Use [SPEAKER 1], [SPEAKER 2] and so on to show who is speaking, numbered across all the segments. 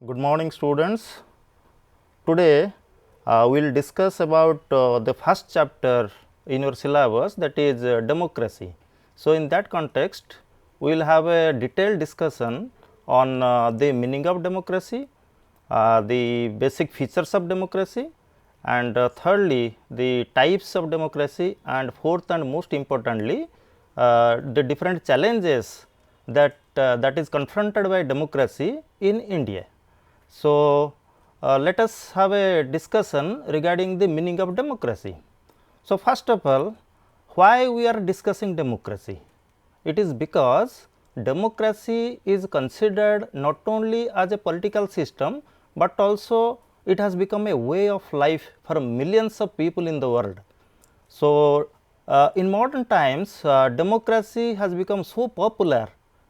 [SPEAKER 1] Good morning, students. Today we will discuss about the first chapter in your syllabus, that is democracy. So, in that context we will have a detailed discussion on the meaning of democracy, the basic features of democracy, and thirdly the types of democracy, and fourth and most importantly the different challenges that is confronted by democracy in India. So, let us have a discussion regarding the meaning of democracy. So, first of all, why we are discussing democracy? It is because democracy is considered not only as a political system, but also it has become a way of life for millions of people in the world. So, in modern times democracy has become so popular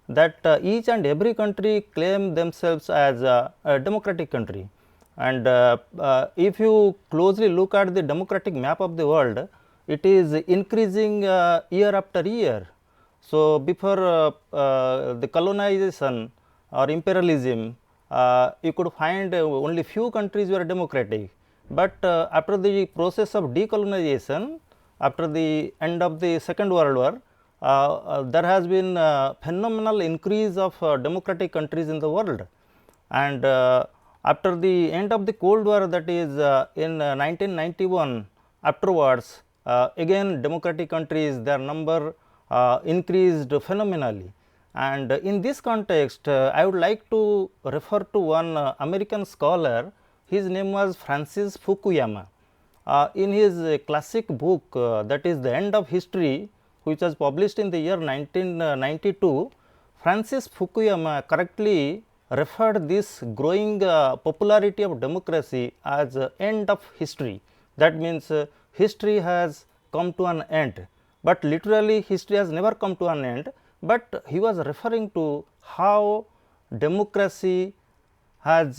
[SPEAKER 1] that each and every country claim themselves as a democratic country, and if you closely look at the democratic map of the world, it is increasing year after year. So, before the colonization or imperialism, you could find only few countries were democratic, but after the process of decolonization, after the end of the Second World War, there has been phenomenal increase of democratic countries in the world, and after the end of the Cold War, that is in 1991 afterwards, again democratic countries, their number increased phenomenally. And in this context I would like to refer to one American scholar. His name was Francis Fukuyama. In his classic book that is The End of History, which was published in the year 1992, Francis Fukuyama correctly referred this growing popularity of democracy as end of history. That means history has come to an end, but literally history has never come to an end, but he was referring to how democracy has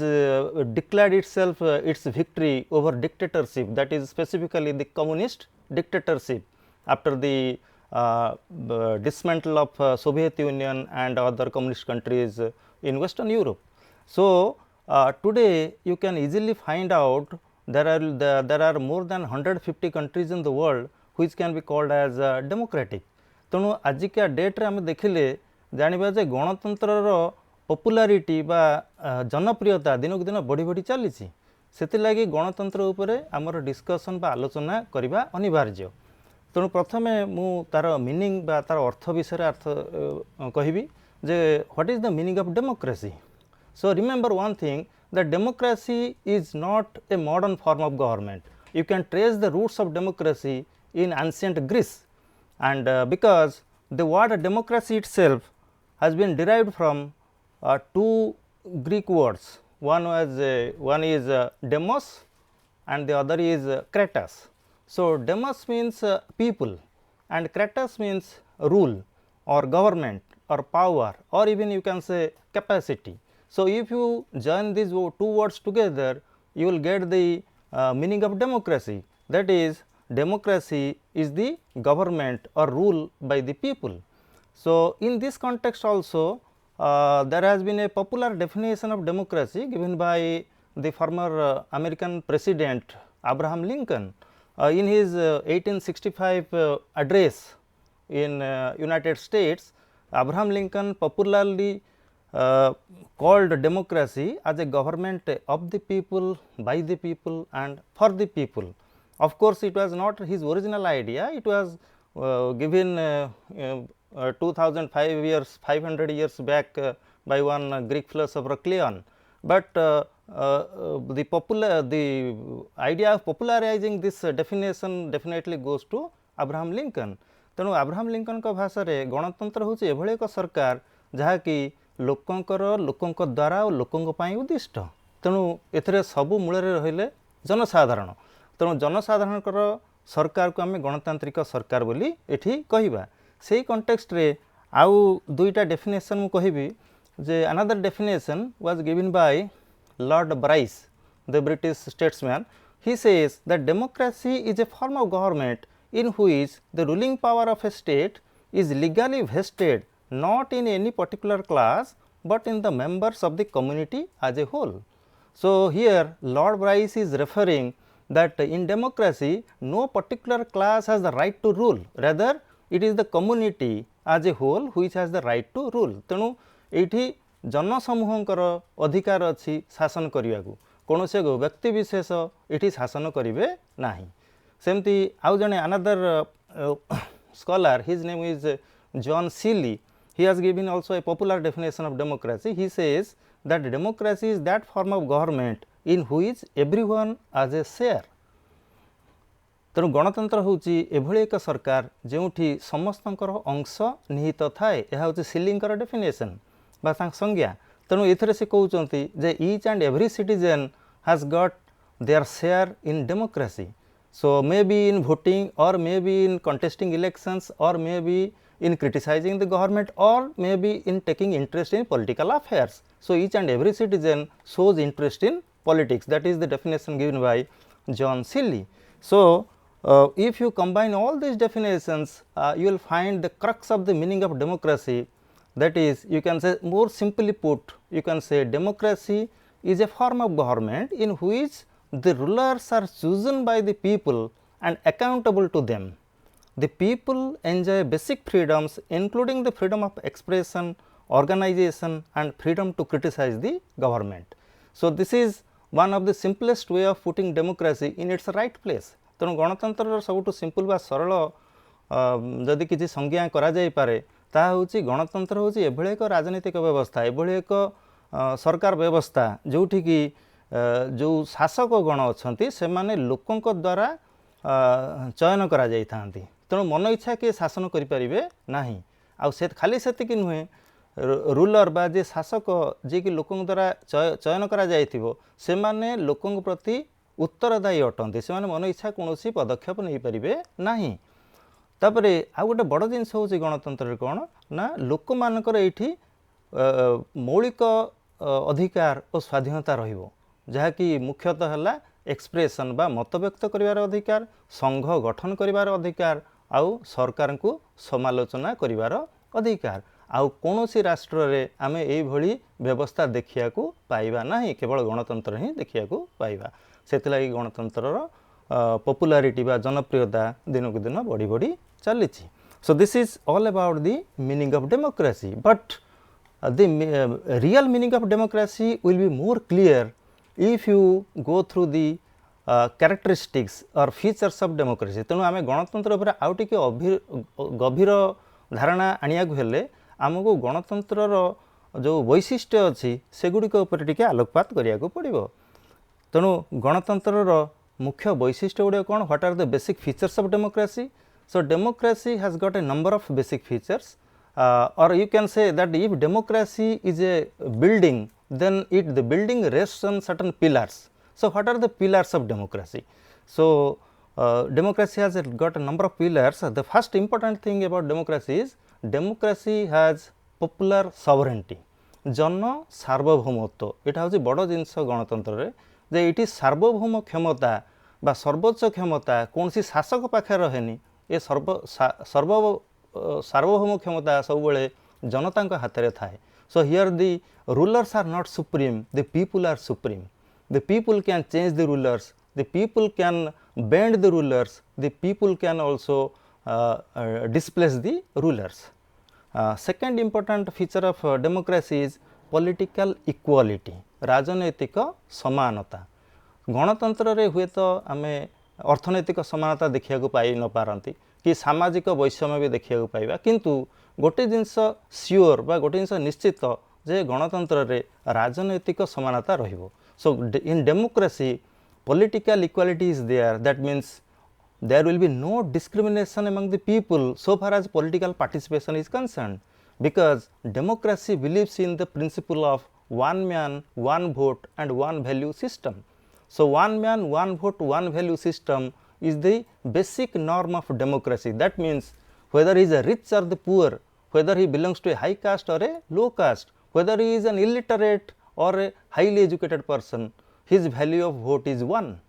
[SPEAKER 1] declared itself its victory over dictatorship, that is specifically the communist dictatorship after the dismantle of Soviet Union and other communist countries in Western Europe. So, today you can easily find out there are more than 150 countries in the world which can be called as democratic. ତେଣୁ ଆଜିକା ଡେଟ୍ରେ ଆମେ ଦେଖିଲେ ଜାଣିବା ଯେ ଗଣତନ୍ତ୍ରର popularity ବା ଜନପ୍ରିୟତା ଦିନକୁ ଦିନ ବଢ଼ି ବଢ଼ି ଚାଲିଛି। ସେଥିଲାଗି ଗଣତନ୍ତ୍ର ଉପରେ ଆମର ଡିସ୍କସନ୍ ବା ଆଲୋଚନା କରିବା ଅନିବାର୍ଯ୍ୟ। ତେଣୁ ପ୍ରଥମେ ମୁଁ ତା'ର ମିନିଂ ବା ତା'ର ଅର୍ଥ ବିଷୟରେ କହିବି ଯେ what is the meaning of democracy. So, remember one thing, that democracy is not a modern form of government. You can trace the roots of democracy in ancient Greece, and because the word democracy itself has been derived from two Greek words. One is demos and the other is kratos. So, demos means people and kratos means rule or government or power, or even you can say capacity. So, if you join these two words together, you will get the meaning of democracy, that is democracy is the government or rule by the people. So, in this context also there has been a popular definition of democracy given by the former American President Abraham Lincoln in his 1865 address in United States. Abraham Lincoln popularly called democracy as a government of the people, by the people and for the people. Of course, it was not his original idea, it was given 500 years back by one Greek philosopher Cleon, but the idea of popularizing this definition definitely goes to Abraham Lincoln. ତେଣୁ Abraham ଲିଙ୍କନଙ୍କ ଭାଷାରେ ଗଣତନ୍ତ୍ର ହେଉଛି ଏଭଳି ଏକ ସରକାର ଯାହାକି ଲୋକଙ୍କର ଲୋକଙ୍କ ଦ୍ୱାରା ଓ ଲୋକଙ୍କ ପାଇଁ ଉଦ୍ଦିଷ୍ଟ। ତେଣୁ ଏଥିରେ ସବୁ ମୂଳରେ ରହିଲେ ଜନସାଧାରଣ। ତେଣୁ ଜନସାଧାରଣଙ୍କର ସରକାରକୁ ଆମେ ଗଣତାନ୍ତ୍ରିକ ସରକାର ବୋଲି ଏଠି କହିବା। ସେହି କଣ୍ଟେକ୍ସଟରେ ଆଉ ଦୁଇଟା ଡେଫିନେସନ୍ ମୁଁ କହିବି ଯେ another definition was given by Lord Bryce, the British statesman. He says that democracy is a form of government in which the ruling power of a state is legally vested not in any particular class but in the members of the community as a whole. So, here Lord Bryce is referring that in democracy no particular class has the right to rule, rather it is the community as a whole which has the right to rule. तेणु एठी जनसमूहंकर अधिकार अछि शासन करियाकू, कोनोसे व्यक्ति विशेष एठी शासन करिवे नाही. सेमती आउ जने another scholar, his name is John Seeley. He has given also a popular definition of democracy. He says that democracy is that form of government in which everyone has a share. तेणु गणतंत्र होची एभली एक सरकार जेउठी समस्तंकर अंश निहित थाए. यह होची सीलिंगर डेफिनेशन बा संज्ञा. तेणु एथरे से कहउचंती जे each and every citizen has got their share in democracy. So, may be in voting, or may be in contesting elections, or may be in criticizing the government, or may be in taking interest in political affairs. So, each and every citizen shows interest in politics. That is the definition given by John Seeley. So, if you combine all these definitions, you will find the crux of the meaning of democracy. That is, you can say, more simply put, you can say democracy is a form of government in which the rulers are chosen by the people and accountable to them. The people enjoy basic freedoms including the freedom of expression, organization and freedom to criticize the government. So, this is one of the simplest way of putting democracy in its right place. तेणु गणतंत्र सबुठ simple बा सरल जदि किसी संज्ञा करा जाई पारे ता होची गणतंत्र होची एभळे एक राजनीतिक व्यवस्था, एभळे एक सरकार व्यवस्था जोठी की जो शासक गण अच्छा से माने लोकों द्वारा चयन करा जाई थांती. तेणु मन इच्छा किए शासन करें ना. आउ से खाली सेतिक नुहे, रूलर बा जे शासक जी कि लोकों द्वारा चयन करा जाइथिबो से माने लोकों प्रति उत्तरदायी अटंती. से माने मन इच्छा कौनसी पदक्षेप नहीं पारिबे नाही. तापरे आ गोटे बड़ जिनस होची गणतंत्र कौन ना लोक मानकर एठी मौलिक अधिकार और स्वाधीनता रहिबो, जहाँकि मुख्यतः है एक्सप्रेशन बा मत व्यक्त करिवार अधिकार, संघ गठन करिवार अधिकार, आउ सरकार को समालोचना करिवार अधिकार. आउ कोनोसी राष्ट्र रे आमे एई भली व्यवस्था देखिया को पाइबा नाही, केवल गणतंत्र ही देखिया को पाइबा. सेतिलागी गणतंत्रर पॉपुलैरिटी बा जनप्रियता दिन को दिन बढ़ी बढ़ी चलीछि. So this is all about the meaning of democracy. But the real meaning of democracy will be more clear if you go through the characteristics or features of democracy. तेणु आम गणतंत्र उपर आउ टिके गभीर धारणा आनिया हेले आमको गणतंत्र जो वैशिष्ट्य अच्छी सेगुड़िक उपर टिके आलोकपात करिया को पड़िबो. तेणु गणतंत्र मुख्य वैशिष्ट्य गुड़े कौन, what are the basic features of democracy. So democracy has got a number of basic features, or you can say that if democracy is a building, then the building rests on certain pillars. So, what are the pillars of democracy? So, democracy has got a number of pillars. The first important thing about democracy is democracy has popular sovereignty. जन सार्वभौमत्व एटा हूँ बड़ जिनस गणतंत्र जे ये सार्वभौम क्षमता बा सर्वोच्च क्षमता कौन सी शासक पाखे रहेनी. ये सार्वभौम क्षमता सब बड़े जनता हाथ में थाए. So, here the rulers are not supreme, the people are supreme. The people can change the rulers, the people can bend the rulers, the people can also displace the rulers. Second important feature of democracy is political equality, राजनैतिक समानता. गणतंत्र रे हुए तो आमे अर्थनैतिक समानता देखिया को पाई न पारंती कि सामाजिक वैषम्य भी देखिया को पाइबा, किंतु गोटे जिनस सियोर बा गोटे जिनस निश्चित जे गणतंत्र रे राजनैतिक समानता रहिबो. So in democracy political equality is there. That means there will be no discrimination among the people so far as political participation is concerned, because democracy believes in the principle of one man, one vote and one value system. So, one man, one vote, one value system is the basic norm of democracy. That means whether he is a rich or the poor, whether he belongs to a high caste or a low caste, whether he is an illiterate or a highly educated person, his value of vote is one.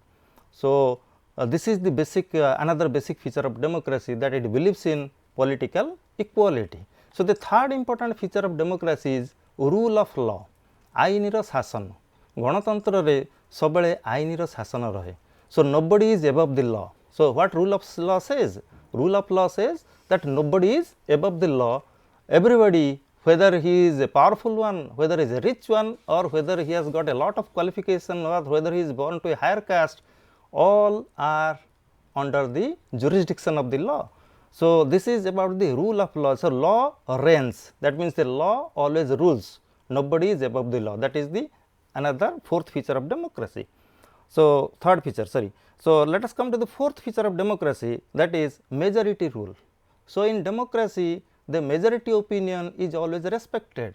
[SPEAKER 1] So, this is the basic another basic feature of democracy, that it believes in political equality. So, the third important feature of democracy is rule of law आईन शासन गणतंत्र रे सबले आईन शासन रहे so nobody is above the law so what rule of law says rule of law says that nobody is above the law everybody whether he is a powerful one whether he is a rich one or whether he has got a lot of qualification or whether he is born to a higher caste all are under the jurisdiction of the law. So this is about the rule of law. So law reigns, that means the law always rules, nobody is above the law. That is the another fourth feature of democracy. So third feature, sorry. So let us come to the fourth feature of democracy, that is majority rule. So in democracy the majority opinion is always respected,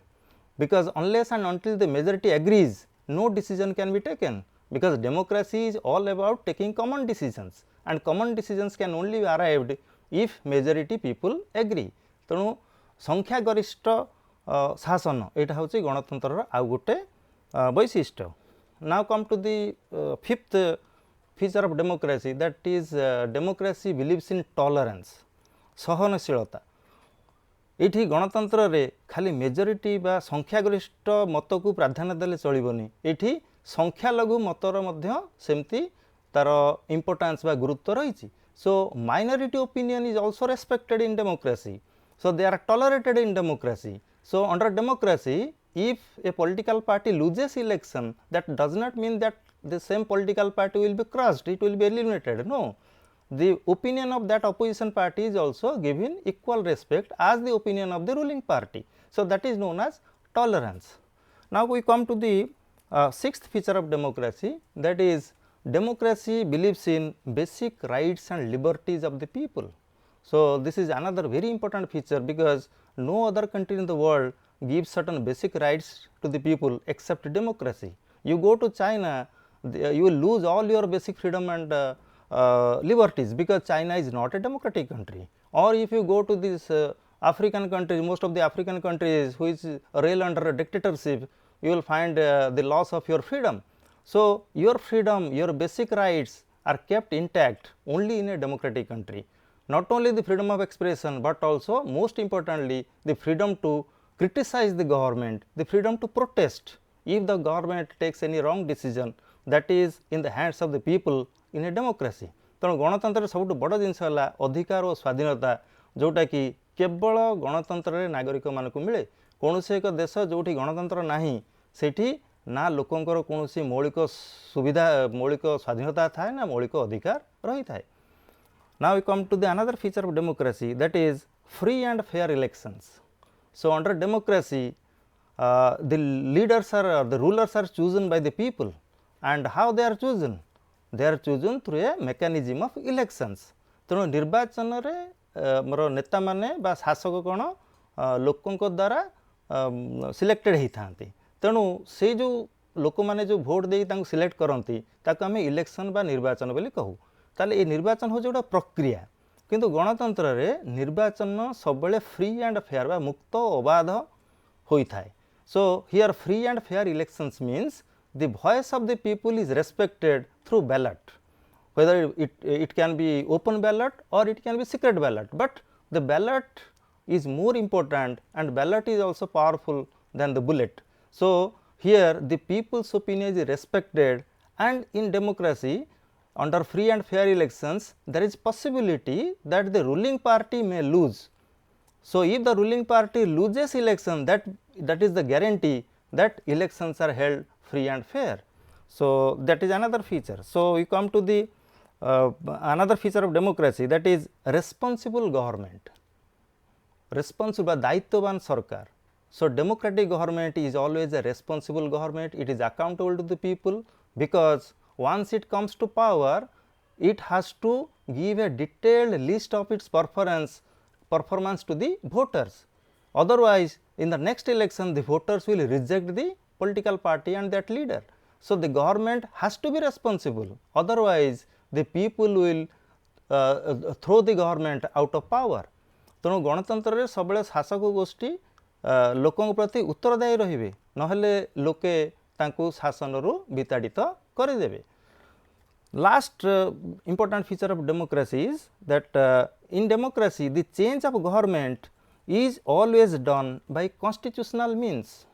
[SPEAKER 1] because unless and until the majority agrees no decision can be taken, because democracy is all about taking common decisions and common decisions can only be arrived if majority people agree. तेणु संख्या गरिष्ठ शासन एटा होची गणतंत्र आउ गोटे वैशिष्ट्य. Now come to the fifth feature of democracy, that is democracy believes in tolerance, सहनशीलता. ये गणतंत्र रे खाली मेजोरिटी बा संख्यागरिष्ठ मत को प्राधान्य देले चलिबनी, ये संख्यालघु मतर मध्य सेमती तार इम्पोर्टेंस बा गुरुत्व रही. So minority opinion is also respected in democracy, so they are tolerated in democracy. So under democracy if a political party loses election, that does not mean that the same political party will be crushed, it will be eliminated. No, the opinion of that opposition party is also given equal respect as the opinion of the ruling party. So that is known as tolerance. Now we come to the sixth feature of democracy, that is democracy believes in basic rights and liberties of the people. So this is another very important feature, because no other country in the world gives certain basic rights to the people except democracy. You go to China, you will lose all your basic freedom and liberties, because China is not a democratic country. Or if you go to these African countries, most of the African countries which rail under a dictatorship, you will find the loss of your freedom. So your freedom, your basic rights are kept intact only in a democratic country. Not only the freedom of expression, but also most importantly the freedom to criticize the government, the freedom to protest if the government takes any wrong decision, that is in the hands of the people in a democracy. तेणु गणतंत्र सबुठ बड़ जिनस अधिकार और स्वाधीनता, जोटा कि केवल गणतंत्र नागरिक मानक मिले. कौन से एक देश जोटी गणतंत्र नाही सेठी ना लोकंकर कौन मौलिक सुविधा, मौलिक स्वाधीनता थाए ना मौलिक अधिकार रही थाए. Now we come to the another feature of democracy, that is free and fair elections. So under democracy the leaders are, the rulers are chosen by the people, and how they are chosen? They are chosen through a mechanism of elections. तेणु निर्वाचन रे मोर नेता माने बा शासक कौन लोकों द्वारा सिलेक्टेड होता है. तेणु से जो लोक मैंने जो भोट दे सिलेक्ट करती ताको आम इलेक्शन बा निर्वाचन बोली कहू. ताले ये निर्वाचन हो गोटे प्रक्रिया, किंतु गणतंत्र रे निर्वाचन सबले फ्री एंड फेयर बा मुक्त अबाध होता है. So here free and fair elections means the voice of the people is respected through ballot, whether it can be open ballot or it can be secret ballot, but the ballot is more important and ballot is also powerful than the bullet. So here the people's opinion is respected, and in democracy under free and fair elections there is possibility that the ruling party may lose. So if the ruling party loses election, that is the guarantee that elections are held free and fair. So that is another feature. So we come to the another feature of democracy, that is responsible government, responsible दायित्ववान सरकार. So democratic government is always a responsible government, it is accountable to the people, because once it comes to power it has to give a detailed list of its performance to the voters. Otherwise in the next election the voters will reject the political party and that leader. So the government has to be responsible, otherwise the people will throw the government out of power. तेणु गणतंत्र रे सबले शासक गोष्ठी लोकों प्रति उत्तरदायी रहिबे, नहेले लोके तांकु शासन रु विताड़ित करिदेबे. Last important feature of democracy is that in democracy the change of government is always done by constitutional means.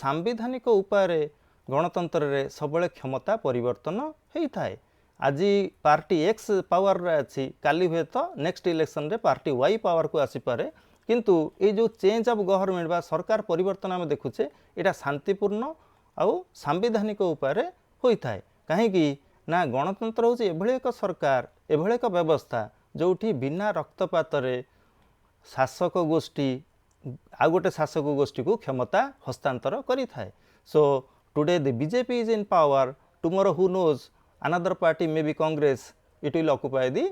[SPEAKER 1] सांविधानिक उपाय गणतंत्र रे सबले क्षमता परिवर्तन होता है। आज पार्टी एक्स पावर रे अच्छी काली हुए तो नेक्स्ट इलेक्शन रे पार्टी वाई पावर को आसीपे किंतु ये जो चेंज ऑफ गवर्नमेंट बा सरकार परिवर्तन आम देखुचे यहाँ शांतिपूर्ण आउ सांविधानिक उपाय होता है। कहीं ना गणतंत्र हूँ एभली एक सरकार एभली एक व्यवस्था जोठी बिना रक्तपात शासक गोष्ठी आ गोटे शासक गोष्ठी को क्षमता हस्तांतर करि थाए। So today the BJP is in power, tomorrow who knows another party may be Congress, it will occupy the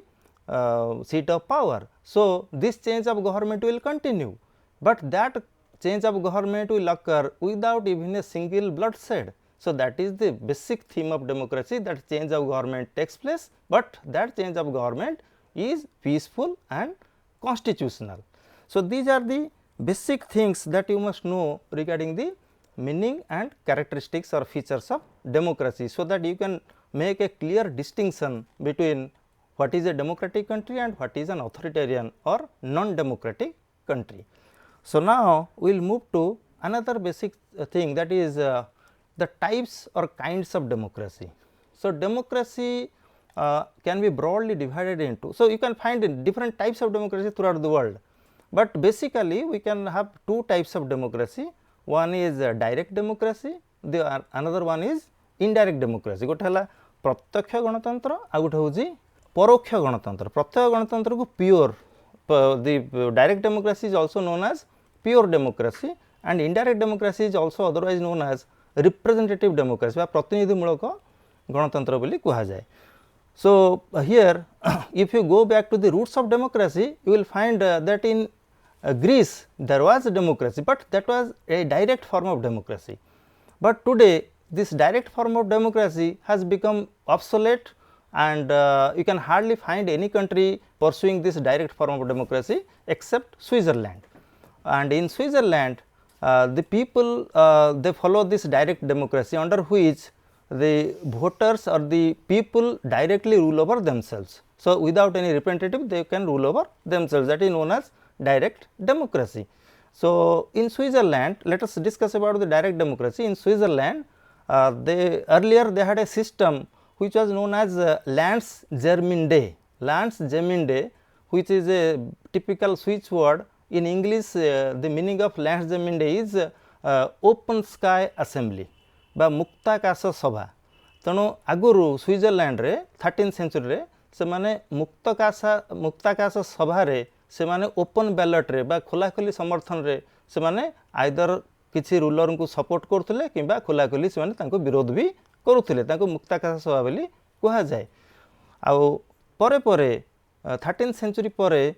[SPEAKER 1] seat of power. So this change of government will continue, but that change of government will occur without even a single bloodshed. So that is the basic theme of democracy, that change of government takes place, but that change of government is peaceful and constitutional. So these are the basic things that you must know regarding the meaning and characteristics or features of democracy, so that you can make a clear distinction between what is a democratic country and what is an authoritarian or non-democratic country. So now we will move to another basic thing, that is the types or kinds of democracy. So democracy can be broadly divided into, so you can find different types of democracy throughout the world, but basically we can have two types of democracy. One is direct democracy, the another one is indirect democracy. गोटे है प्रत्यक्ष गणतंत्र आ गोटे हूँ परोक्ष गणतंत्र। प्रत्यक्ष गणतंत्र को pure, the direct democracy is also known as pure democracy, and indirect democracy is also otherwise known as representative democracy बा प्रतिनिधिमूलक गणतंत्र बोली कहा जाए. So here if you go back to the roots of democracy, you will find that in Greece there was a democracy, but that was a direct form of democracy. But today this direct form of democracy has become obsolete, and you can hardly find any country pursuing this direct form of democracy except Switzerland. And in Switzerland the people they follow this direct democracy, under which the voters or the people directly rule over themselves. So without any representative they can rule over themselves, that is known as direct democracy. So in Switzerland, let us discuss about the direct democracy. In Switzerland earlier they had a system which was known as Landsgemeinde. Landsgemeinde, which is a typical Swiss word. In English the meaning of Landsgemeinde is open sky assembly बा मुक्ताकाश सभा. तेणु आगुरु Switzerland रे 13th century रे से माने मुक्ताकाश सभा रे से माने ओपन बैलेट रे बा खोलाखोली समर्थन रे से माने आइदर किछि रूलर को सपोर्ट करथले किबा खोलाखोली से माने तांको विरोध भी करूथले, तांको मुक्ताकाश सभा बोली कहा जाए. आउ परे परे 13th सेंचुरी परे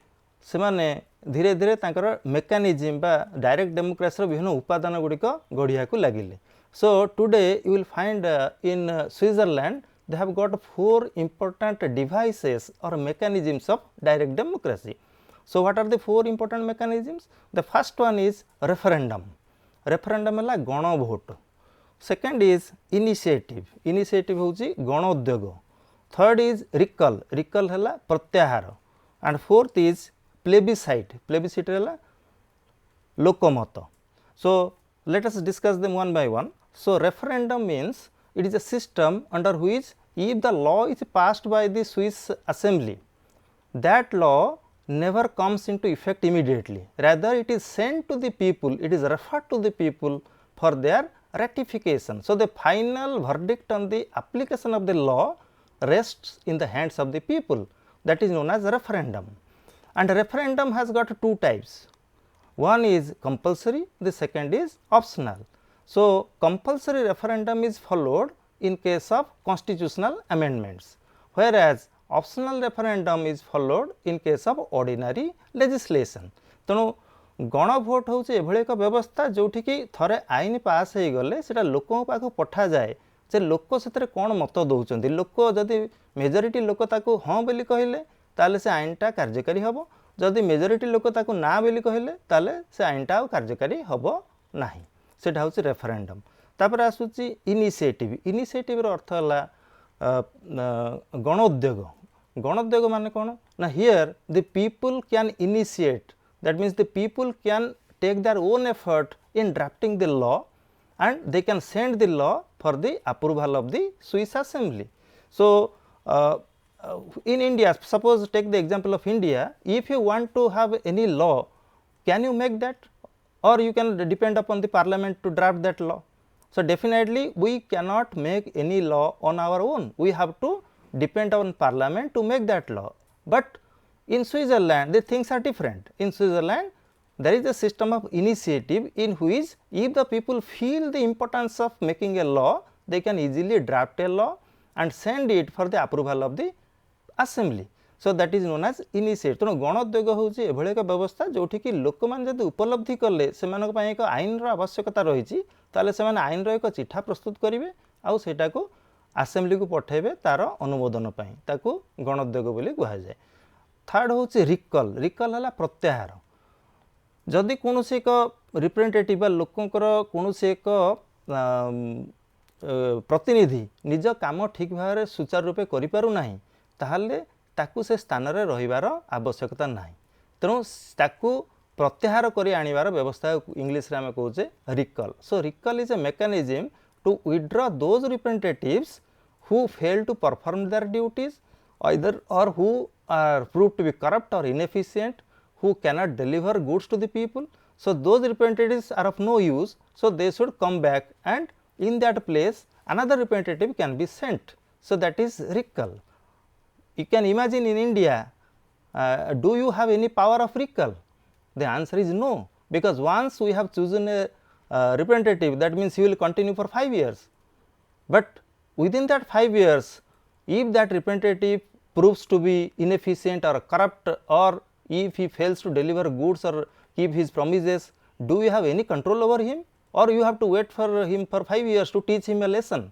[SPEAKER 1] से माने धीरे धीरे तांकर मेकानिज्म बा डायरेक्ट डेमोक्रेसी रो विभिन्न उपादान गुड़िक गढ़िया को लागिले. So today you will find in Switzerland they have got 4 important devices or mechanisms of direct democracy. So what are the 4 important mechanisms? The first one is referendum. Referendum है गण vote. Second is initiative. Initiative होची गण उद्योग. Third is recall. Recall है प्रत्याहार. And fourth is plebiscite. Plebiscite है लोकमत. So let us discuss them one by one. So referendum means it is a system under which if the law is passed by the Swiss assembly, that law never comes into effect immediately. Rather it is sent to the people, it is referred to the people for their ratification. So the final verdict on the application of the law rests in the hands of the people. That is known as referendum. And referendum has got 2 types. One is compulsory, the second is optional. So compulsory referendum is followed in case of constitutional amendments, whereas optional referendum is followed in case of ordinary legislation. तेणु गण vote हूँ एभली एक व्यवस्था जोठी कि थरे आईन पास हो गले सेटा लोकों पाखु पठा जाए जे लोक से कौन मत दौरान. लोक जदि मेजोरिटी लोक ताकू हाँ बोली कहले ताले से आईनटा कार्यकारी हम, जदि मेजोरिटी लोक ताकू ना बोली कहले ताले से आईनटा कार्यकारी हम नाही. सेटा हूँ रेफरेंडम. तापर आसूची इनिशिएटिव. इनिशिएटिव रो अर्थ है गण उद्योग. गण उद्योग माने कौन ना, here the people can initiate, that means the people can take their own effort in drafting the law and they can send the law for the approval of the Swiss assembly. So, in India, suppose take the example of India, if you want to have any law, can you make that, or you can depend upon the parliament to draft that law? So, definitely we cannot make any law on our own, we have to depend on parliament to make that law. But in Switzerland the things are different. In Switzerland there is a system of initiative in which if the people feel the importance of making a law, they can easily draft a law and send it for the approval of the assembly. So, that is known as initiative. तेणु गणोद्योग हूँ एभली एक व्यवस्था जोठी कि लोक मैंने जब उपलब्धि कले से एक आईन आवश्यकता रही ताले से आईन एक चिठा प्रस्तुत करेंगे आउ सेटा को आसेम्बली को पठेबे तार अनुमोदन पाई ताकू गणोद्योग बोली कहुए. थर्ड हूँ रिकल. रिकल है प्रत्याहार. जदि कौन एक रिप्रेजेंटेटिव लोकंर कौन एक प्रतिनिधि निज काम ठीक भाव में सुचारू रूपे करिपारुना ताहले ताकू से स्थान रे रहिबार आवश्यकता नाही. तेणु ताकू प्रत्याहार करी आनिबार व्यवस्था इंग्लिश रे आमे कहूचे recall. So recall is a mechanism to withdraw those representatives who fail to perform their duties either or who are proved to be corrupt or inefficient, who cannot deliver goods to the people. So, those representatives are of no use. So, they should come back and in that place another representative can be sent. So, that is recall. You can imagine in India, do you have any power of recall? The answer is no, because once we have chosen a representative, that means he will continue for 5 years. But within that 5 years, if that representative proves to be inefficient or corrupt, or if he fails to deliver goods or keep his promises, do you have any control over him, or you have to wait for him for 5 years to teach him a lesson?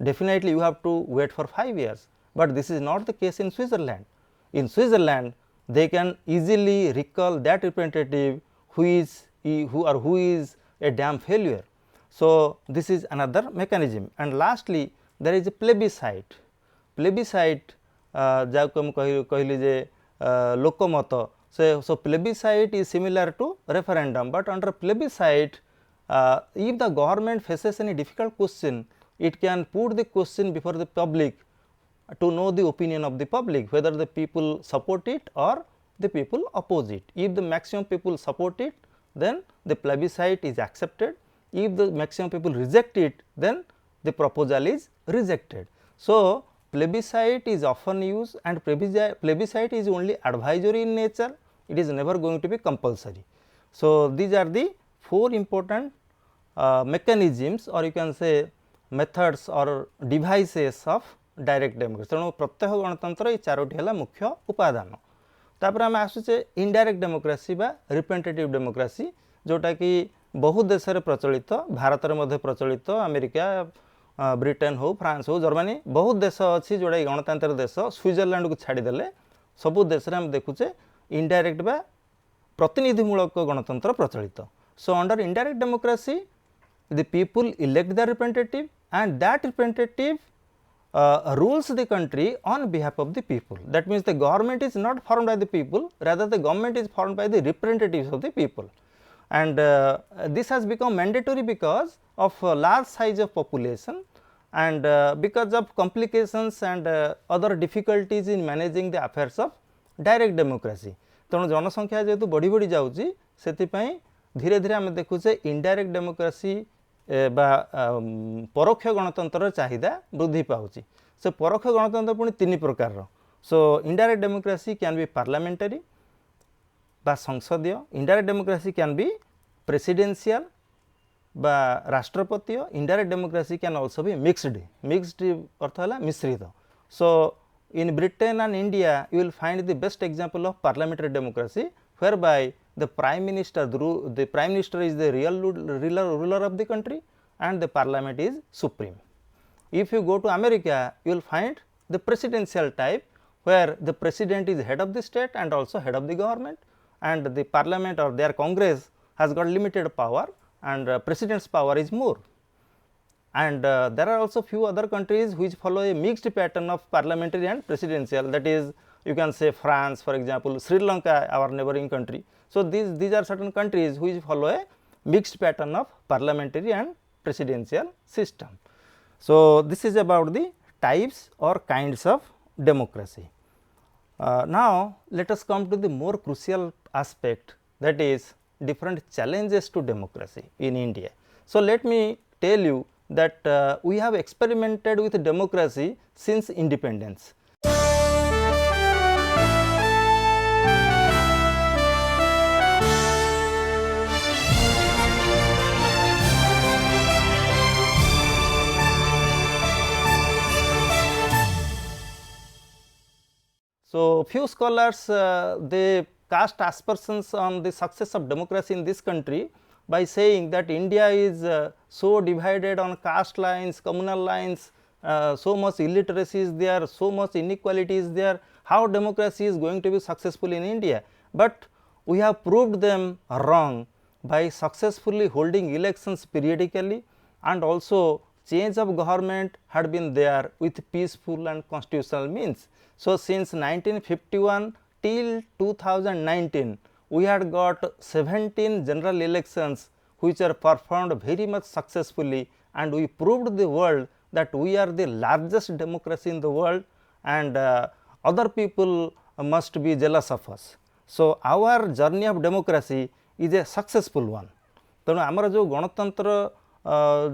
[SPEAKER 1] Definitely you have to wait for 5 years, but this is not the case in Switzerland. In Switzerland, they can easily recall that representative who is a damn failure. So, this is another mechanism. And lastly, there is a plebiscite. Plebiscite जाको हम कहली जे लोकमत. So, plebiscite is similar to referendum, but under plebiscite, if the government faces any difficult question, it can put the question before the public to know the opinion of the public, whether the people support it or the people oppose it. If the maximum people support it, then the plebiscite is accepted. If the maximum people reject it, then the proposal is rejected. So, plebiscite is often used, and plebiscite is only advisory in nature, it is never going to be compulsory. So, these are the 4 important mechanisms, or you can say methods or devices of direct democracy. तेणु प्रत्यक्ष गणतंत्र ये 4टी है मुख्य उपादान. तापर आम आसुचे indirect democracy बा रिप्रेजेंटेटिव डेमोक्रेसी, जोटा कि बहुत देश में प्रचलित, भारत में प्रचलित, अमेरिका, ब्रिटेन हो, फ्रांस हो, जर्मनी, बहुत देश अच्छी जोटा गणतांत्रिक देश. स्विट्जरलैंड को छाड़देले सबू देश में देखुचे इनडायरेक्ट बा प्रतिनिधिमूलक गणतंत्र प्रचलित. So under indirect democracy the people elect the representative and that representative rules the country on behalf of the people. That means the government is not formed by the people, rather the government is formed by the representatives of the people. And this has become mandatory because of large size of population, and because of complications and other difficulties in managing the affairs of direct democracy. तेणु जनसंख्या जेहेतु बढ़ी बढ़ी जाऊँगी से धीरे धीरे आम देखुचे इनडायरेक्ट डेमोक्रेसी बा परोक्ष गणतंत्र चाहिदा वृद्धि पाउची. से परोक्ष गणतंत्र पुणी 3 प्रकार. So indirect democracy can be parliamentary बा संसदीय. Indirect democracy can be presidential बा राष्ट्रपतीय. Indirect democracy can also be mixed. Mixed अर्थ है मिश्रित. So in Britain and India you will find the best example of parliamentary democracy, whereby the prime minister is the real ruler of the country and the parliament is supreme. If you go to America, you will find the presidential type, where the president is head of the state and also head of the government, and the parliament or their congress has got limited power, and president's power is more. And there are also few other countries which follow a mixed pattern of parliamentary and presidential, that is, you can say France, for example, Sri Lanka, our neighboring country. So, these are certain countries which follow a mixed pattern of parliamentary and presidential system. So, this is about the types or kinds of democracy. Now, let us come to the more crucial aspect, that is different challenges to democracy in India. So, let me tell you that we have experimented with democracy since independence. So, few scholars they cast aspersions on the success of democracy in this country by saying that India is so divided on caste lines, communal lines, so much illiteracy is there, so much inequality is there, how democracy is going to be successful in India. But we have proved them wrong by successfully holding elections periodically, and also change of government had been there with peaceful and constitutional means. So, since 1951 till 2019, we had got 17 general elections which are performed very much successfully, and we proved the world that we are the largest democracy in the world, and other people must be jealous of us. So, our journey of democracy is a successful one. तेणु आमर जो गणतंत्र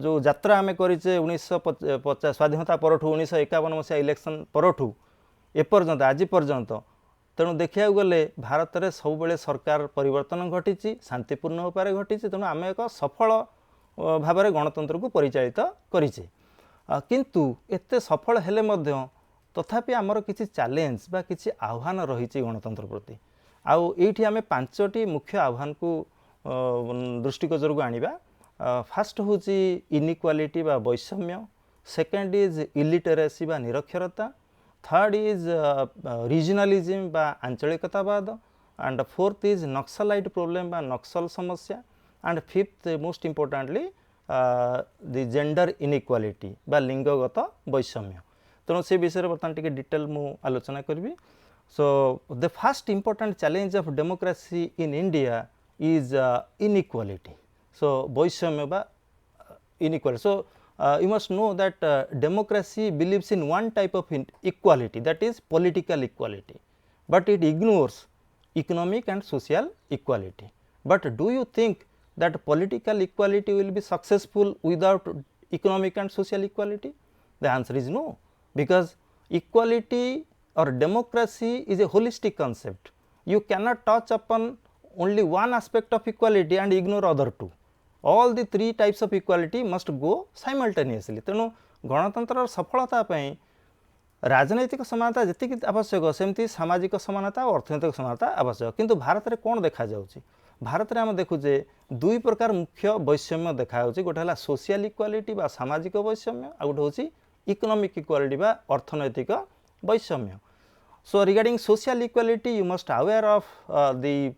[SPEAKER 1] जो यात्रा आम करे 1950 स्वाधीनता परठू 1951 मसीहा इलेक्शन परठू एपर्यंत आज पर्यंत, तेणु देखा गले भारत में सब बेले सरकार परिवर्तन घटी शांतिपूर्ण उपाय घटी, तेणु आम एक सफल भाव में गणतंत्र को परिचालित करिछे। किंतु एते सफल हेले मध्य तथापि आमर किछि चैलेंज बा किछि आह्वान रही गणतंत्र प्रति। आउ एठी आमे पांचटी मुख्य आह्वान को दृष्टिगोचर को आनिबा। फास्ट होची इनइक्वालिटी बा वैषम्य, सेकेंड इज इलिटरेसी बा निरक्षरता, थर्ड इज रीजनलिज्म बा आंचलिकतावाद, and fourth is Naxalite problem बा नक्सल समस्या, and fifth most importantly the gender inequality बा लिंगगत वैषम्य। तेणु से विषय बर्तमान टिके डिटेल मु आलोचना करी। So the first important challenge of democracy in India is inequality. So, वैषम्य बा inequality. So, you must know that democracy believes in one type of equality, that is political equality, but it ignores economic and social equality. But do you think that political equality will be successful without economic and social equality? The answer is no, because equality or democracy is a holistic concept. You cannot touch upon only one aspect of equality and ignore other two. All the three types of equality must go simultaneously. तेणु गणतंत्र सफलता राजनैतिक समानता जी आवश्यक सेमती सामाजिक समानता और अर्थनैतिक समानता आवश्यक। किंतु भारत में कौन देखा जाउछि? भारत में आम देखुचे दुई प्रकार मुख्य वैषम्य देखा गोटे है सोशल इक्वालिटी बा सामाजिक वैषम्य, आ गोटे हूँ इकोनॉमिक इक्वालिटी बा अर्थनैतिक वैषम्य। So regarding social equality you must aware of the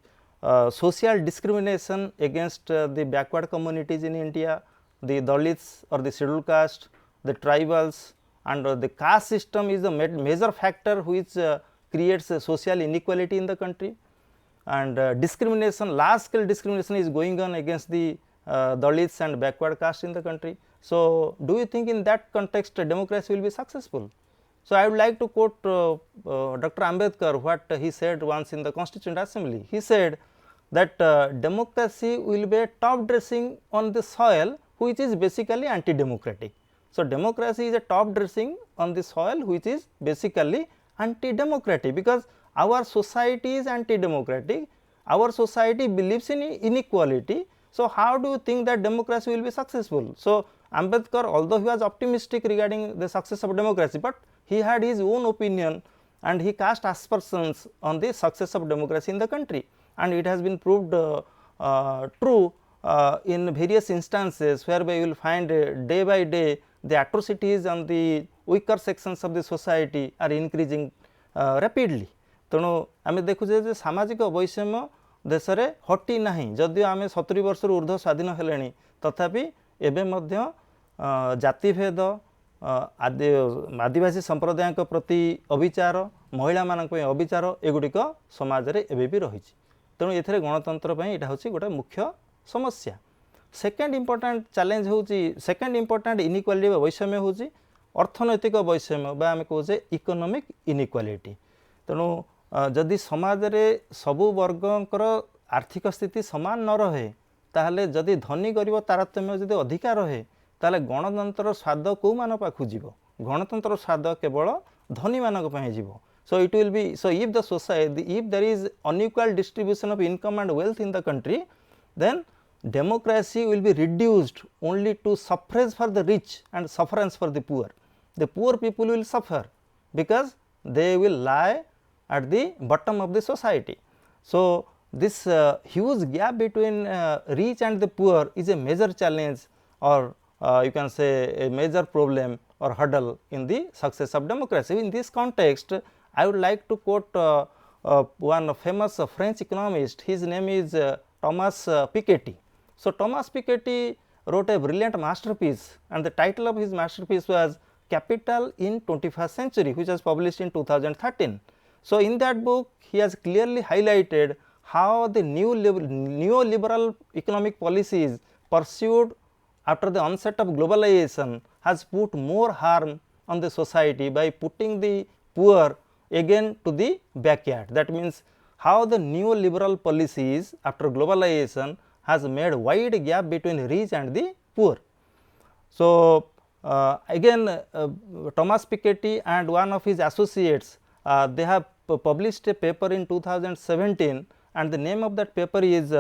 [SPEAKER 1] social discrimination against the backward communities in India, the Dalits or the scheduled caste, the tribals, and the caste system is the major factor which creates social inequality in the country, and discrimination, large scale discrimination is going on against the Dalits and backward caste in the country. So, do you think in that context democracy will be successful? So, I would like to quote Dr. Ambedkar what he said once in the Constituent Assembly. He said that democracy will be a top dressing on the soil which is basically anti-democratic. So, democracy is a top dressing on the soil which is basically anti-democratic, because our society is anti-democratic, our society believes in inequality. So, how do you think that democracy will be successful? So, Ambedkar, although he was optimistic regarding the success of democracy, but he had his own opinion and he cast aspersions on the success of democracy in the country, and it has been proved true in various instances whereby you will find day by day the atrocities on the weaker sections of the society are increasing rapidly. तेणु आम देखुचे जे सामाजिक वैषम्य देश में हटी ना, जदिव आम 70 वर्ष ऊर्ध्व स्वाधीन हेले तथापि एवं जातिभेद आदिवासी संप्रदाय प्रति अविचार, महिला मान अविचार एगुड़िक समाज में एवं भी रही। तेणु ये गणतंत्र यहाँ हूँ गोटे मुख्य समस्या। सेकेंड इम्पोर्टाट चैलेंज हूँ सेकेंड इम्पोर्टाट इनइक्वालिटी वैषम्य हूँ अर्थनैतिक वैषम्य बा आम कहे इकोनॉमिक इनइक्वालिटी। तेणु जदि समाज रे सबु वर्गकर आर्थिक स्थिति समान न रहे ताहले जदि धनी गरीब तारतम्य जदि अधिका रहे ताहले गणतंत्र स्वाद कौ मान पाखु जीव गणतंत्र स्वाद केवल धनी मानक पई जीव। So it will be so if the society if there is unequal distribution of income and wealth in the country, then democracy will be reduced only to suffrage for the rich and sufferance for the poor. The poor people will suffer because they will lie at the bottom of the society. So this huge gap between rich and the poor is a major challenge, or you can say a major problem or hurdle in the success of democracy. In this context, I would like to quote one famous French economist. His name is Thomas Piketty. So Thomas Piketty wrote a brilliant masterpiece, and the title of his masterpiece was Capital in 21st Century, which was published in 2013. So in that book he has clearly highlighted how the neoliberal economic policies pursued after the onset of globalization has put more harm on the society by putting the poor again to the backyard. That means how the neoliberal policies after globalization has made wide gap between rich and the poor. So again Thomas Piketty and one of his associates they have published a paper in 2017, and the name of that paper is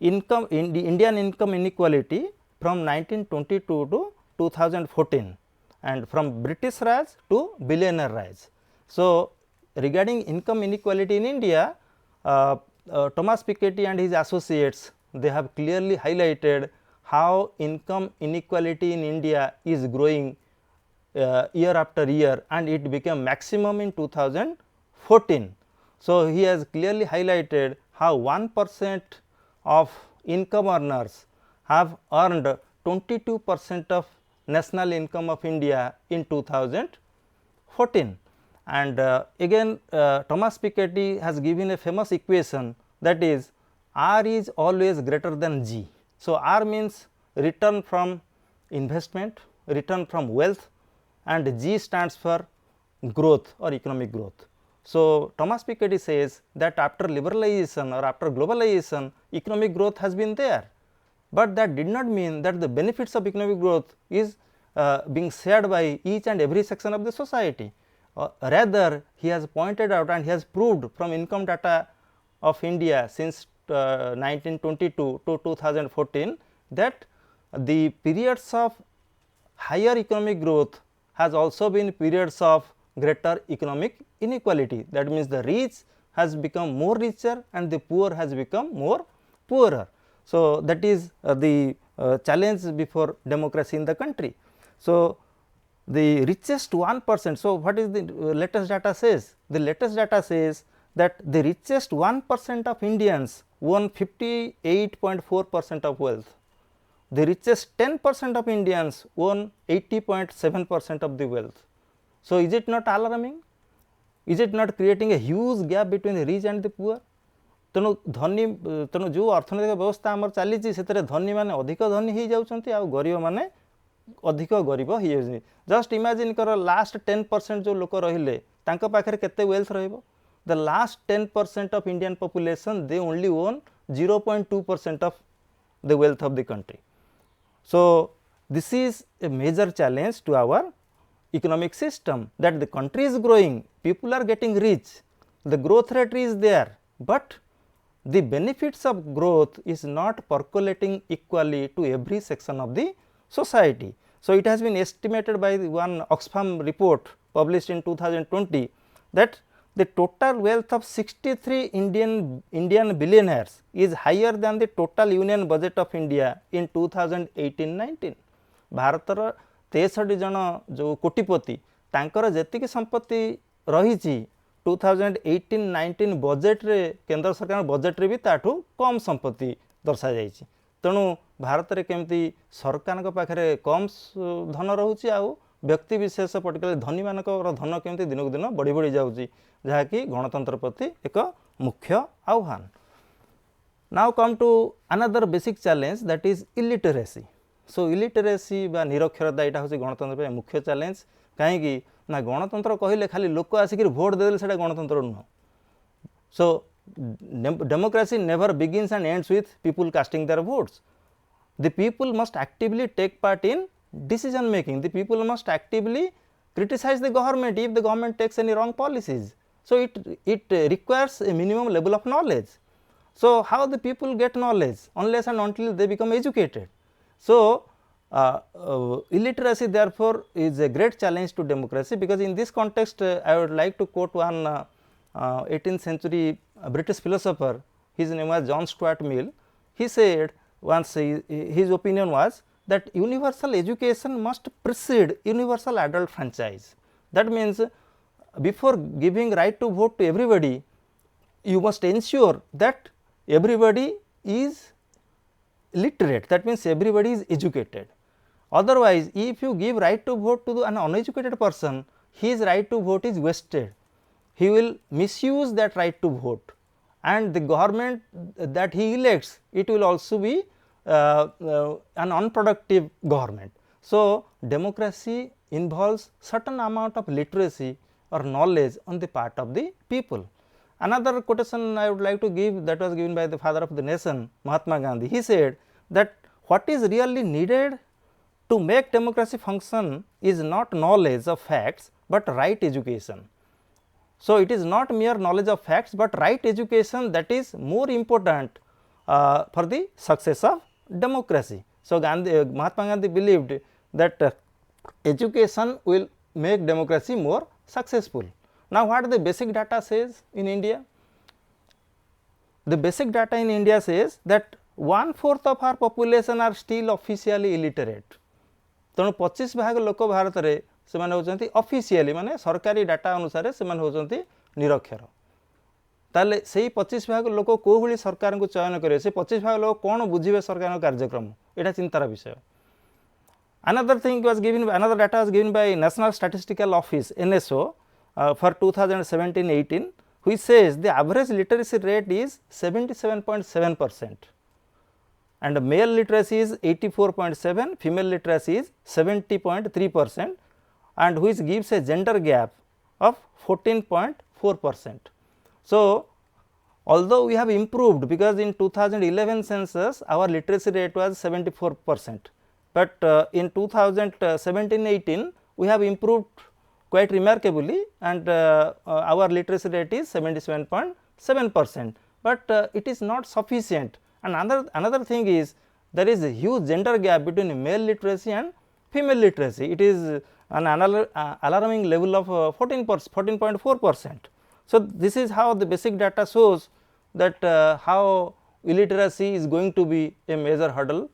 [SPEAKER 1] Indian Income Inequality from 1922 to 2014 and from British Raj to billionaire Raj. So regarding income inequality in India, Thomas Piketty and his associates they have clearly highlighted how income inequality in India is growing year after year, and it became maximum in 2014. So he has clearly highlighted how 1% of income earners have earned 22% of national income of India in 2014. And again Thomas Piketty has given a famous equation, that is R is always greater than G. So R means return from investment, return from wealth, and G stands for growth or economic growth. So Thomas Piketty says that after liberalization or after globalization, economic growth has been there, but that did not mean that the benefits of economic growth is being shared by each and every section of the society. Rather, he has pointed out and he has proved from income data of India since 1922 to 2014 that the periods of higher economic growth has also been periods of greater economic inequality. That means the rich has become more richer and the poor has become more poorer. So that is the challenge before democracy in the country. So the richest 1%, so what is the latest data says? The latest data says that the richest 1% of Indians own 58.4% of wealth. The richest 10% of Indians own 80.7% of the wealth. So is it not alarming? Is it not creating a huge gap between the rich and the poor? तेणु धनी तेणु जो अर्थनैतिक व्यवस्था आमर चली धनी मैंने अधिक धनी हो जाती आ गरीब मैंने अधिक गरीब हो जाती। जस्ट इमेजिन कर लास्ट 10% जो लोक रहिले तांको पाखरे केते वेल्थ रहइबो? The last 10% of Indian population they only own 0.2% of the wealth of the country. So this is a major challenge to our economic system, that the country is growing, people are getting rich, the growth rate is there, but the benefits of growth is not percolating equally to every section of the society. So it has been estimated by one Oxfam report published in 2020 that the total wealth of 63 Indian billionaires is higher than the total union budget of India in 2018-19. भारतर 63 जन जो कोटिपति तांकर जेतिकी संपत्ति रही 2018-19 budget रे केंद्र सरकार budget रे भी ताठू कम संपत्ति दर्शा जाइछि. तेणु भारत रे केमती सरकार को पाखरे कम धन रहुछि आउ व्यक्ति विशेष पर्टिकुलर धनी मानक धन केमती दिन को दिन बढ़ी बढ़ी जाउछि, जहाँकि गणतंत्र प्रति एक मुख्य आह्वान. Now come to another basic challenge, that is illiteracy. So illiteracy बा निरक्षरता यहाँ हूँ गणतंत्र मुख्य चैलेंज कहीं ना गणतंत्र कहले खाली लोक आसिक भोट देदेले सेटा गणतंत्र नुह. So democracy never begins and ends with people casting their votes. The people must actively take part in decision making. The people must actively criticize the government if the government takes any wrong policies. So it requires a minimum level of knowledge. So how the people get knowledge? Unless and until they become educated. So illiteracy therefore is a great challenge to democracy, because in this context I would like to quote one 18th century British philosopher. His name was John Stuart Mill. He said once, his opinion was that universal education must precede universal adult franchise. That means before giving right to vote to everybody, you must ensure that everybody is literate, that means everybody is educated. Otherwise, if you give right to vote to an uneducated person, his right to vote is wasted. He will misuse that right to vote, and the government that he elects, it will also be an unproductive government. So democracy involves certain amount of literacy or knowledge on the part of the people. Another quotation I would like to give, that was given by the father of the nation, Mahatma Gandhi. He said that what is really needed to make democracy function is not knowledge of facts, but right education. So it is not mere knowledge of facts, but right education that is more important for the success of democracy. So Mahatma Gandhi believed that education will make democracy more successful. Now what the basic data says in India? The basic data in India says that 1/4 of our population are still officially illiterate. तेणु 25 भाग लोक भारत में से होती officially माने सरकारी data अनुसार से होती निरक्षर. ताले से 25 भाग लोक को भली सरकार को चयन करे, से 25 भाग लोक कौन बुझे सरकार कार्यक्रम, यहाँ चिंतार विषय. Another thing was given, another data was given by National Statistical Office NSO for 2017-18, which says the average literacy rate is 77.7%, and male literacy is 84.7, female literacy is 70.3%, and which gives a gender gap of 14.4%. So although we have improved, because in 2011 census our literacy rate was 74%, but in 2017-18 we have improved quite remarkably, and our literacy rate is 77.7%, but it is not sufficient. And another thing is, there is a huge gender gap between male literacy and female literacy. It is an alarming level of 14.4%. So this is how the basic data shows that how illiteracy is going to be a major hurdle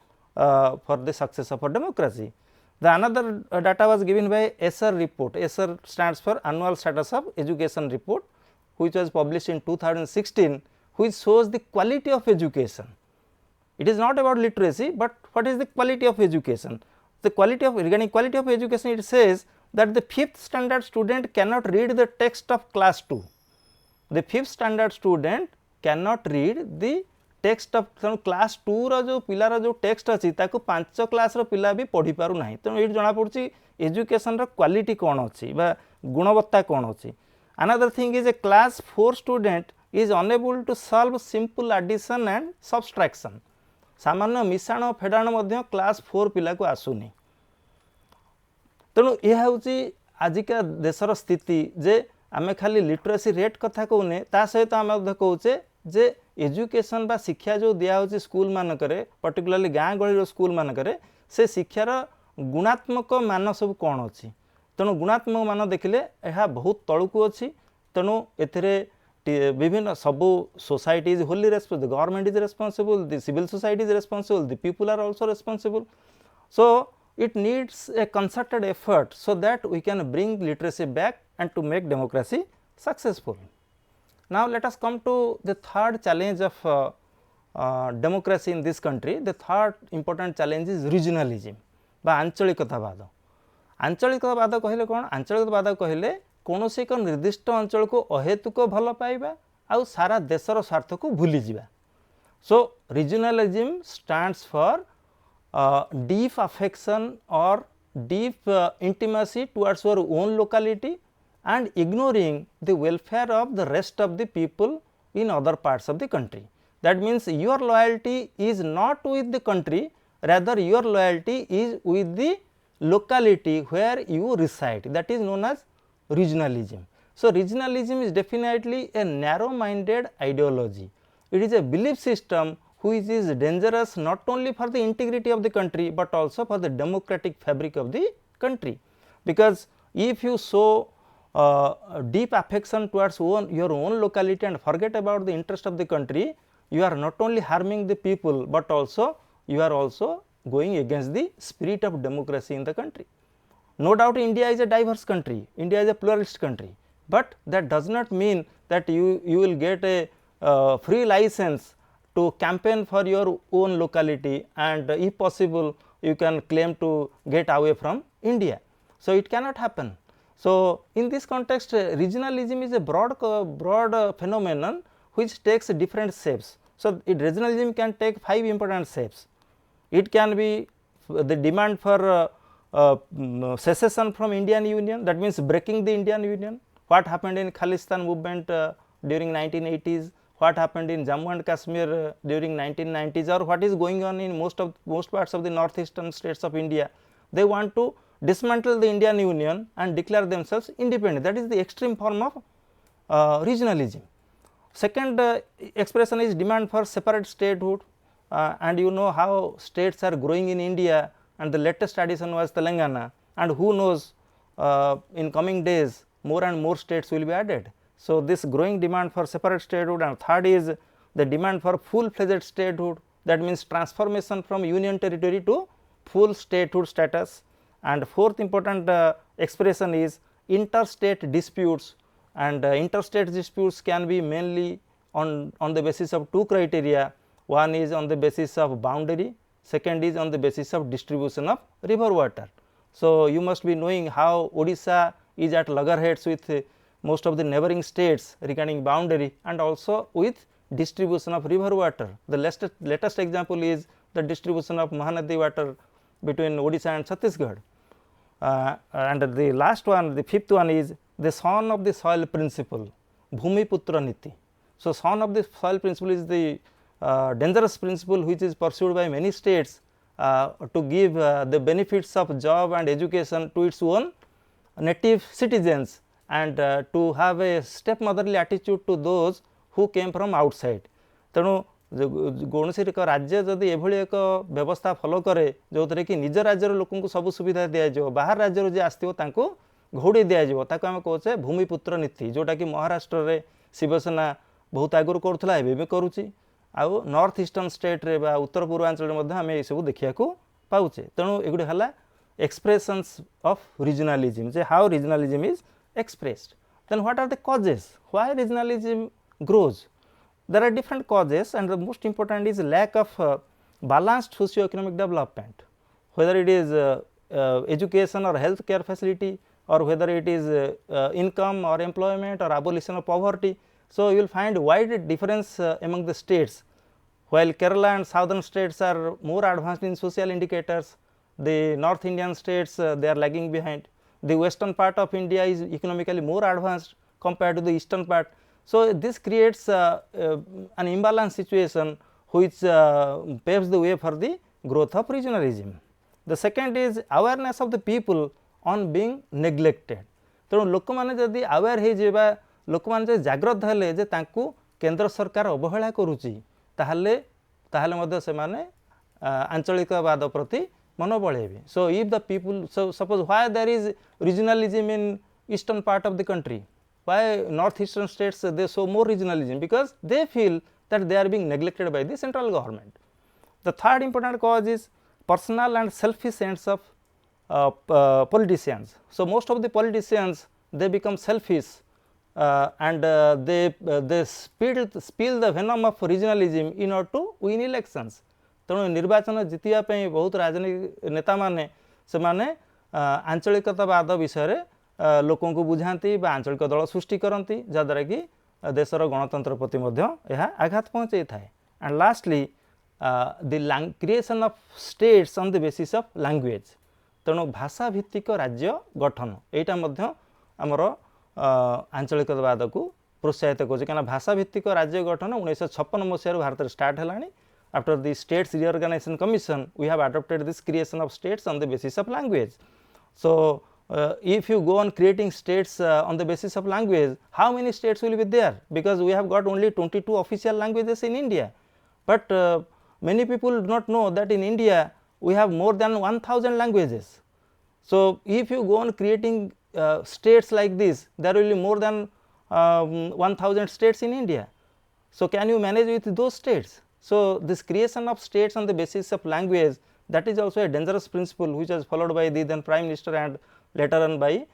[SPEAKER 1] for the success of a democracy. The another data was given by ESSER report. ESSER stands for Annual Status of Education Report, which was published in 2016, which shows the quality of education. It is not about literacy, but what is the quality of education? The quality of, regarding quality of education, it says that the 5th standard student cannot read the text of class 2. The 5th standard student cannot read the text of class 2 रो जो पिलार जो text अच्छी ताको 5 class रो पिला भी पढ़ी पारु नाही. तेणु ये जना पड़ुची एजुकेशन रो क्वालिटी कौन अच्छी बा गुणवत्ता कौन अच्छी. Another thing is a class 4 student is unable to solve simple addition and subtraction. सामान्य मिशाण फेडाण मध्य क्लास 4 पिला को आसुनी. तेणु यह हूँ आजिका देशर स्थिति जे आमे खाली लिटरेसी रेट कथा कहूने, ता सहित आम कहूचे जे एजुकेशन बा शिक्षा जो दिया होची स्कूल मानकरे, पर्टिकुलरली गाँ गहली स्कूल मानकरे, से शिक्षार गुणात्मक मान सब कौन अच्छी. तेणु गुणात्मक मान देखिले यह बहुत तलुकू अच्छी. तेणु एथिरे विभिन्न सबू society is wholly responsible, the government is responsible, the civil society is responsible, the people are also responsible. So it needs a concerted effort so that we can bring literacy back and to make democracy successful. Now let us come to the third challenge of democracy in this country. The third important challenge is regionalism बा आंचलिकतावाद. आंचलिकतावाद कहले कौन? आंचलिकतावाद कहले कौनसी एक निर्दिष्ट अंचल को अहेतुक भल पाइबा आउ सारा देशर स्वार्थ को भूली जिबा. So, regionalism stands for deep affection or deep intimacy towards your own locality and ignoring the welfare of the rest of the people in other parts of the country. That means, your loyalty is not with the country, rather your loyalty is with the locality where you reside, that is known as regionalism. So, regionalism is definitely a narrow minded ideology. It is a belief system which is dangerous not only for the integrity of the country, but also for the democratic fabric of the country. Because if you show deep affection towards your own locality and forget about the interest of the country, you are not only harming the people, but also you are also going against the spirit of democracy in the country. No doubt India is a diverse country, India is a pluralist country, but that does not mean that you will get a free license to campaign for your own locality, and if possible you can claim to get away from India. So, it cannot happen. So, in this context regionalism is a broad phenomenon which takes different shapes. So, regionalism can take 5 important shapes. It can be the demand for secession from Indian Union, that means breaking the Indian Union. What happened in Khalistan movement during 1980s, what happened in Jammu and Kashmir during 1990s, or what is going on in most parts of the northeastern states of India. They want to dismantle the Indian Union and declare themselves independent. That is the extreme form of regionalism. Second expression is demand for separate statehood, and you know how states are growing in India, and the latest addition was Telangana, and who knows in coming days more and more states will be added. So, this growing demand for separate statehood, and third is the demand for full fledged statehood, that means transformation from union territory to full statehood status. And fourth important expression is interstate disputes, and interstate disputes can be mainly on the basis of 2 criteria. One is on the basis of boundary, second is on the basis of distribution of river water. So, you must be knowing how Odisha is at loggerheads with most of the neighboring states regarding boundary and also with distribution of river water. The latest example is the distribution of Mahanadi water between Odisha and Chhattisgarh. And the last one, the fifth one is the son of the soil principle, Bhumiputra Niti. So, son of the soil principle is the dangerous principle which is pursued by many states to give the benefits of job and education to its own native citizens, and to have a stepmotherly attitude to those who came from outside. तेणु कौन एक राज्य जदि एभली एक व्यवस्था follow करे जो थरे कि निज राज्यर लोकन को सब सुविधा दिया जाओ, बाहर राज्यर जे आस्थिबो तांको घोड़ी दिया जाओ, ताको हम कहचे भूमिपुत्र नीति, जोटा कि महाराष्ट्र रे शिवसेना बहुत आगुर करूथला, एबे भी करूची, आउ नॉर्थ ईस्टर्न स्टेट रे बा उत्तर पूर्वांचल मध्ये हमें ए सब देखिया को पाउचे. तेणु एगुडी हला expressions of regionalism, say how regionalism is expressed. Then what are the causes? Why regionalism grows? There are different causes, and the most important is lack of balanced socio-economic development, whether it is education or healthcare facility, or whether it is income or employment or abolition of poverty. So, you will find wide difference among the states. While Kerala and southern states are more advanced in social indicators, the North Indian states they are lagging behind. The western part of India is economically more advanced compared to the eastern part. So, this creates an imbalanced situation which paves the way for the growth of regionalism. The second is awareness of the people on being neglected. तेणु लोक मैंने जदि aware हो जावा, लोक मैंने जागृत हेले जे तांकू केंद्र सरकार अवहेला करुची, ताहले मध्य से माने आंचलिकवाद प्रति मन बढ़ेबे. So, if the people, so suppose why there is regionalism in eastern part of the country, why northeastern states they show more regionalism, because they feel that they are being neglected by the central government. The third important cause is personal and selfish ends of politicians. So, most of the politicians they become selfish and they spill the venom of regionalism in order to win elections. तेणु निर्वाचन जितिया बहुत राजनीतिक नेता माने से माने आंचलिकतावाद विषय लोकों को बुझाती बा आंचलिक दल सृष्टि करती, जहाद्वारा कि देशर गणतंत्र प्रति आघात पहुँचाई थाए. and lastly the creation of states on the basis of language. ତେଣୁ ଭାଷା ଭିତ୍ତିକ ରାଜ୍ୟ ଗଠନ ଏଇଟା ମଧ୍ୟ ଆମର ଆଞ୍ଚଳିକବାଦକୁ ପ୍ରୋତ୍ସାହିତ କରୁଛି, କାରଣ ଭାଷା ଭିତ୍ତିକ ରାଜ୍ୟ ଗଠନ 1956 ମସିହାରୁ ଭାରତରେ ଷ୍ଟାର୍ଟ ହେଲାଣି. After the States Reorganization Commission, we have adopted this creation of states on the basis of language. So if you go on creating states on the basis of language, how many states will be there? Because we have got only 22 official languages in India, but many people do not know that in India we have more than 1000 languages. So if you go on creating states like this, there will be more than 1000 states in India. So can you manage with those states? So this creation of states on the basis of language, that is also a dangerous principle which was followed by the then Prime Minister and later on by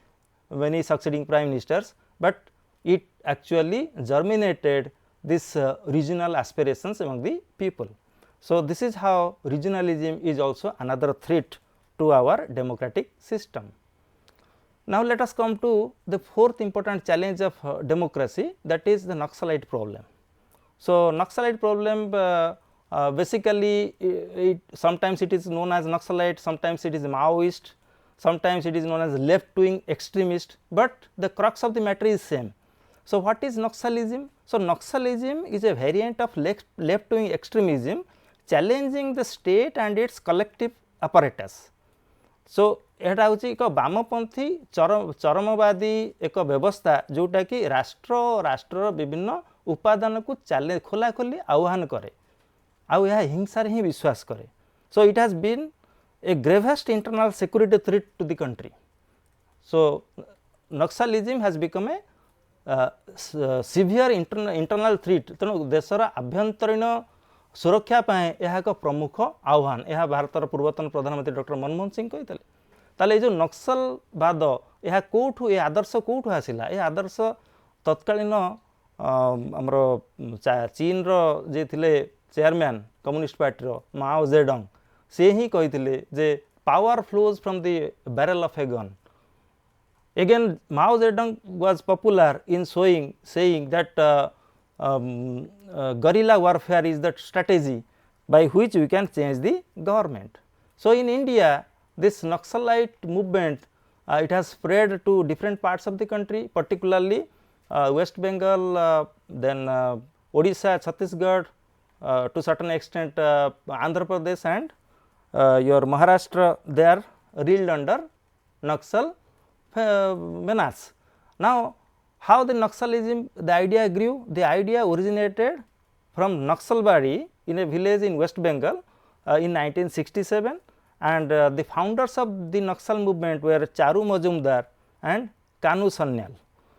[SPEAKER 1] many succeeding Prime Ministers, but it actually germinated this regional aspirations among the people. So this is how regionalism is also another threat to our democratic system. Now let us come to the fourth important challenge of democracy, that is the Naxalite problem. So Naxalite problem basically sometimes it is known as Naxalite, sometimes it is Maoist, sometimes it is known as left wing extremist, but the crux of the matter is same. So what is Naxalism? So Naxalism is a variant of left wing extremism challenging the state and its collective apparatus. So एटा हूँ एक वामपंथी चरमवादी एक व्यवस्था जोटा कि राष्ट्र विभिन्न उपादान को खोलाखोली आह्वान करे आउ यह हिंसार ही विश्वास करे. So it has been a gravest internal security threat to the country. So naxalism has become a severe internal threat. तेणु देशर आभ्यंतरीण सुरक्षा पाए यह एक प्रमुख आह्वान. यह भारतर पूर्वतन प्रधानमंत्री डॉक्टर मनमोहन सिंह कहते. ताले जो नक्सलवाद यह कौठू ये आदर्श कौठू आसिला? ये आदर्श तत्कालीन आमर चीन रो जे थिले चेयरमैन कम्युनिस्ट पार्टी रो माओ जेडंग से ही कही जे power flows from the barrel of a gun. Again Mao Zedong was popular in saying that guerrilla warfare is the strategy by which we can change the government. So in India this Naxalite movement it has spread to different parts of the country, particularly West Bengal, then Odisha, Chhattisgarh, to certain extent Andhra Pradesh and your Maharashtra. They are reeled under Naxal menace. Now how the Naxalism, the idea grew? The idea originated from Naxalbari in a village in West Bengal in 1967, and the founders of the Naxal movement were Charu Majumdar and Kanu Sanyal.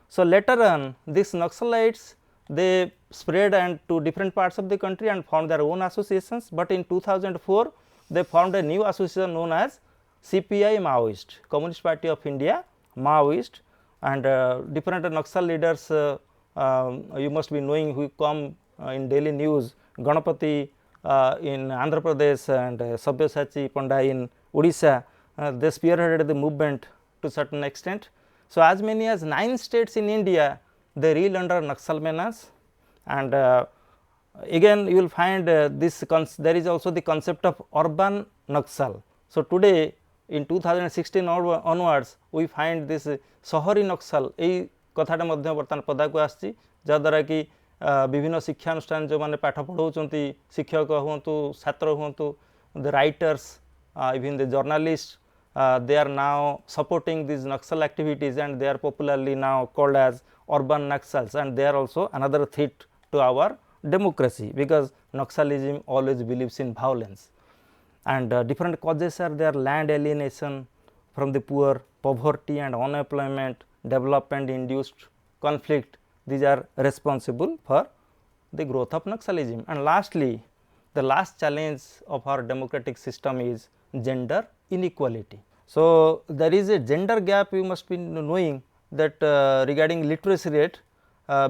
[SPEAKER 1] So later on these Naxalites they spread and to different parts of the country and formed their own associations, but in 2004 they formed a new association known as CPI Maoist, Communist Party of India Maoist, and different Naxal leaders you must be knowing who come in daily news. Ganapati in Andhra Pradesh and Sabyasachi Panda in Odisha, they spearheaded the movement to certain extent. So as many as 9 states in India they reel under Naxal menace, and again you will find there is also the concept of urban Naxal. So today in 2016 onwards we find this सहरी नक्सल यही कथाटा बर्तमान पदा को आसी जहाद्वारा कि विभिन्न शिक्षानुष्ठान जो मैंने पाठ पढ़ाऊँच शिक्षक हूँ छात्र हूँ the writers even the journalist they are now supporting these Naxal activities, and they are popularly now called as urban Naxals, and they are also another threat to our democracy because Naxalism always believes in violence. And different causes are there: land alienation from the poor, poverty and unemployment, development induced conflict. These are responsible for the growth of Naxalism. And lastly, the last challenge of our democratic system is gender inequality. So there is a gender gap, you must be knowing that regarding literacy rate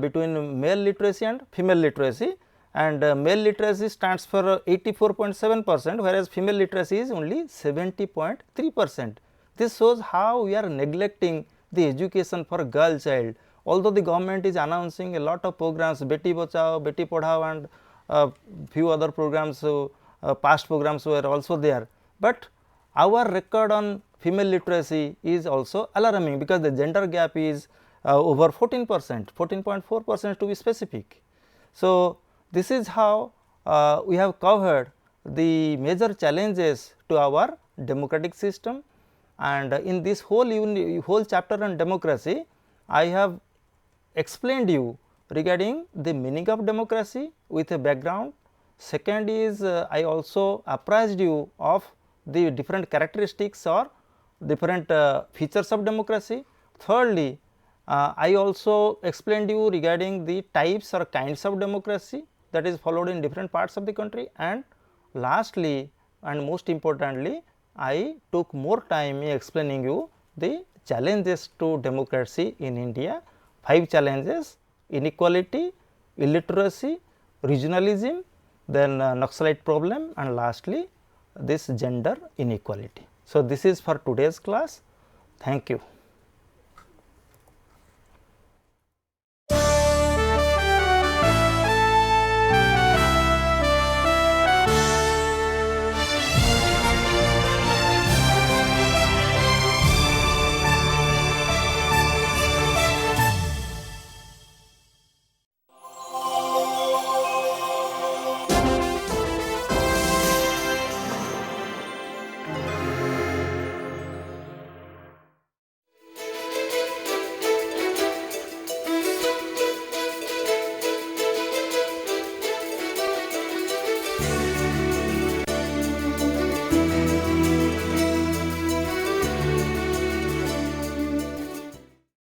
[SPEAKER 1] between male literacy and female literacy, and male literacy stands for 84.7%, whereas female literacy is only 70.3%. This shows how we are neglecting the education for girl child. Although the government is announcing a lot of programs, Beti Bachao, Beti Padhao, and few other programs, past programs were also there, but our record on female literacy is also alarming, because the gender gap is over 14%, 14.4% to be specific. So, this is how we have covered the major challenges to our democratic system, and in this whole chapter on democracy, I have explained you regarding the meaning of democracy with a background. Second is I also apprised you of the different characteristics or different features of democracy. Thirdly, I also explained you regarding the types or kinds of democracy that is followed in different parts of the country, and lastly and most importantly, I took more time in explaining you the challenges to democracy in India. 5 challenges: inequality, illiteracy, regionalism, then Naxalite problem, and lastly this gender inequality. So, this is for today's class. Thank you.